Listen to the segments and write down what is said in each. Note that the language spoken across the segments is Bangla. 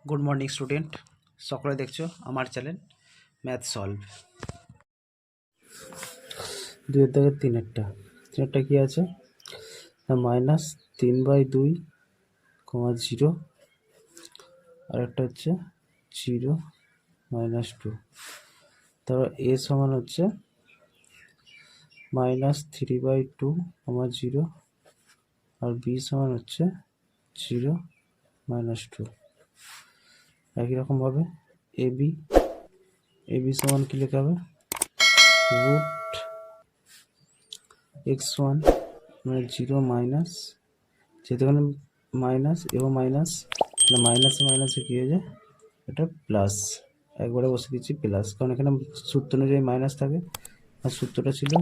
গুড মর্নিং স্টুডেন্ট, সকলে দেখছো আমার চ্যানেল ম্যাথ সলভ। 2-3 কি আছে? -3/2, 0, আর একটা হচ্ছে 0 -2। তারপর এ সমান হচ্ছে -3/2, 0, আর বি সমান হচ্ছে 0 -2। একই রকমভাবে এবি সমান কি লেখা হবে? √x1 মানে 0 মাইনাস, যেহেতু এখানে মাইনাস এবং মাইনাস, মাইনাসে মাইনাসে কী হয়ে যায়? এটা প্লাস। একবারে বসে দিচ্ছি প্লাস, কারণ এখানে সূত্র অনুযায়ী মাইনাস থাকে, আর সূত্রটা ছিল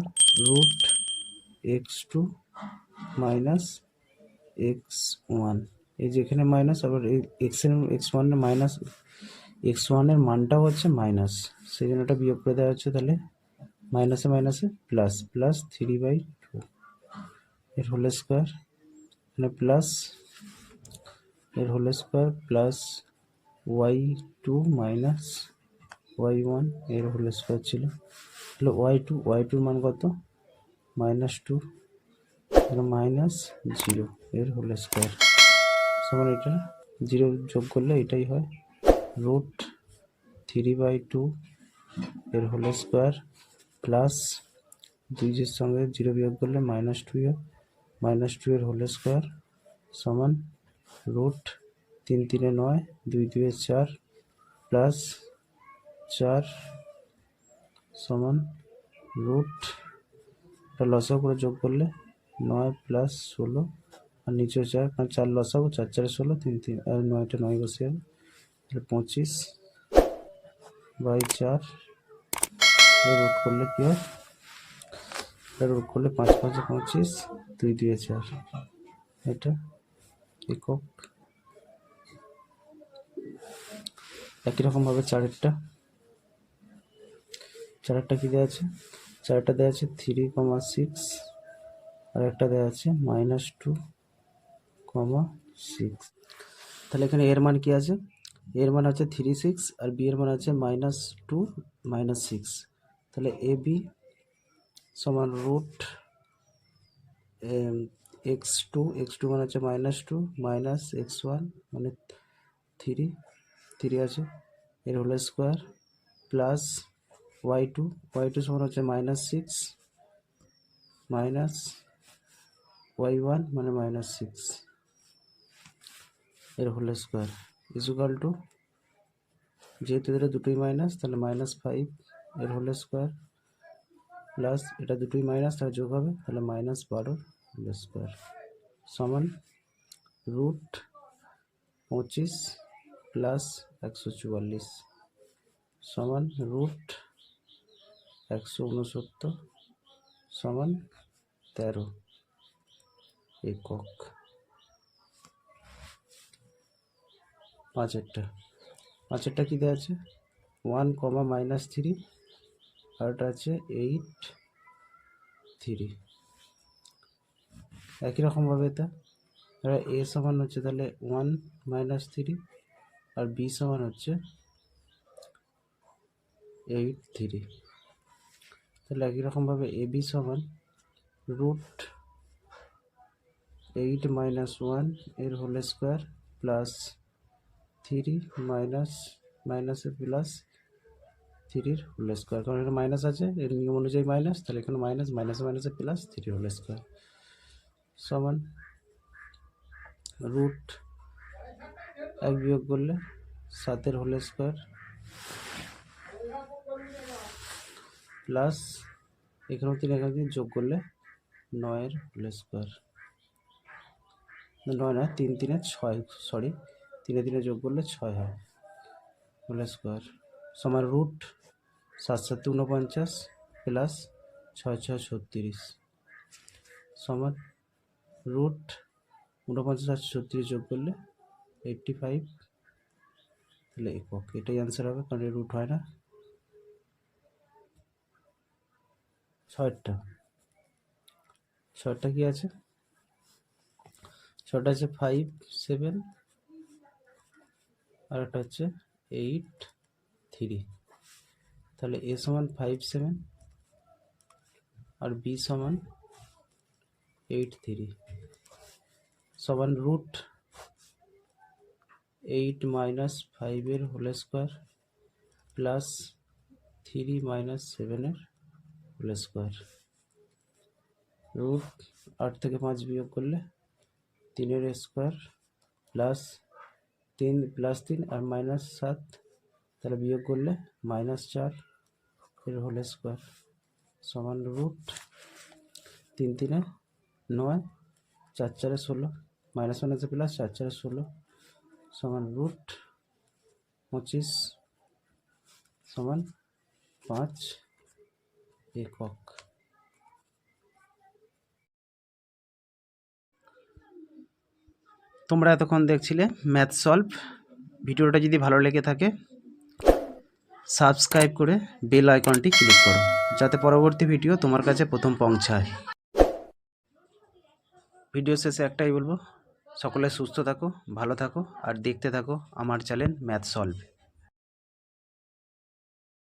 √x2 মাইনাস x1। এই যে এখানে মাইনাস, আবার এই x1-এর মাইনাস, x1-এর মানটাও হচ্ছে মাইনাস, সেই জন্য এটা বিয়োগ করে দেওয়া হচ্ছে। তাহলে মাইনাসে মাইনাসে প্লাস, প্লাস 3/2 এর হোল স্কোয়ার, মানে প্লাস এর whole square plus y2 minus y1 এর হোল স্কোয়ার ছিল। তাহলে y2-এর মান কত? -2, -0 এর হোল স্কোয়ার সমান, এটা 0 যোগ করলে এটাই হয় √3/2 এর হোল স্কোয়ার প্লাস 2 সঙ্গে 0 বিয়োগ করলে -2 এর হোল স্কোয়ার সমান √3×3=9, 2×2=4 প্লাস 4 সমান এটা লসাগু করে যোগ করলে 9 + 16, আর নিচে 4, কারণ 4 লসাগু, 4×4=16, 3 আর 9টা 9 বসে যাবে। তাহলে 25/4 রুট করলে কি হয়? রুট করলে 5×5=25, 2×2=4, এটা একক। একই রকমভাবে চারেরটা কি দেওয়া আছে? চারটা দেওয়া আছে 3,6, আর একটা দেওয়া আছে -2,6। তাহলে এখানে এর মান কি আছে? এর মান আছে 3,6, আর বি এর মান আছে -2 -6। তাহলে এ বি সমান √x2 মানে হচ্ছে -2 মাইনাস x1 মানে 3 আছে, এর হোল স্কোয়ার প্লাস y2 সমান হচ্ছে -6 মাইনাস y1 মানে -6 এর হোল স্কোয়ার ইকুয়াল টু, যেহেতু এটা দুটোই মাইনাস, তাহলে -5 এর হোল স্কোয়ার প্লাস এটা দুটোই মাইনাস, তাহলে যোগ হবে, তাহলে -12 হোল স্কোয়ার সমান √25 প্লাস 144 সমান √169 সমান 13 একক। পাঁচেরটা কি দেওয়া আছে? 1, -3, আর এটা আছে 8, 3। একই রকমভাবে এটা এ সমান হচ্ছে তাহলে 1 -3, আর বি সমান হচ্ছে 8, 3। তাহলে একই রকমভাবে এ বি সমান √8 - 1 এর হোল স্কোয়ার প্লাস 3 মাইনাসে প্লাস 3 হোল স্কোয়ার, কারণ এখানে মাইনাস আছে, এর নিয়ম অনুযায়ী মাইনাস, তাহলে এখানে মাইনাসে মাইনাসে প্লাস 3 হোল স্কোয়ার সমান √1 বিয়োগ করলে 7 হোল স্কোয়ার প্লাস এখানেও 3 যোগ করলে 9 হোল স্কোয়ার, 9 না 3×3=6, সরি 3 যোগ করলে 6 হয় হোল স্কোয়ার সমান √7×7=49 প্লাস 6×6=36 সমান √49 আর 36 যোগ করলে 85, তাহলে একক। এটাই অ্যান্সার হবে, কারণ রুট হয় না। ছয়টা কি আছে? ছয়টা আছে 5, 7, আর একটা হচ্ছে 8 3। তাহলে a সমান 5 7 আর b সমান 8 3 সমান রুট 8 মাইনাস 5 এর হোল স্কোয়ার প্লাস 3 মাইনাস 7 এর হোল স্কোয়ার। রুট 8 থেকে 5 বিয়োগ করলে 3 এর স্কোয়ার প্লাস 3 আর মাইনাস 7, তাহলে বিয়োগ করলে -4 এর হোল স্কোয়ার সমান রুট 3 3 9 4 4 16 মাইনাস আছে প্লাস 4 4 16 সমান রুট 25 সমান 5 একক। তোমরা এতক্ষণ দেখছিলে ম্যাথ সলভ। ভিডিওটা যদি ভালো লেগে থাকে সাবস্ক্রাইব করে বেল আইকনটি ক্লিক করো, যাতে পরবর্তী ভিডিও তোমার কাছে প্রথম পৌঁছায়। ভিডিও শেষে একটাই বলবো, সকলে সুস্থ থাকো, ভালো থাকো আর দেখতে থাকো আমার চ্যানেল ম্যাথ সলভ।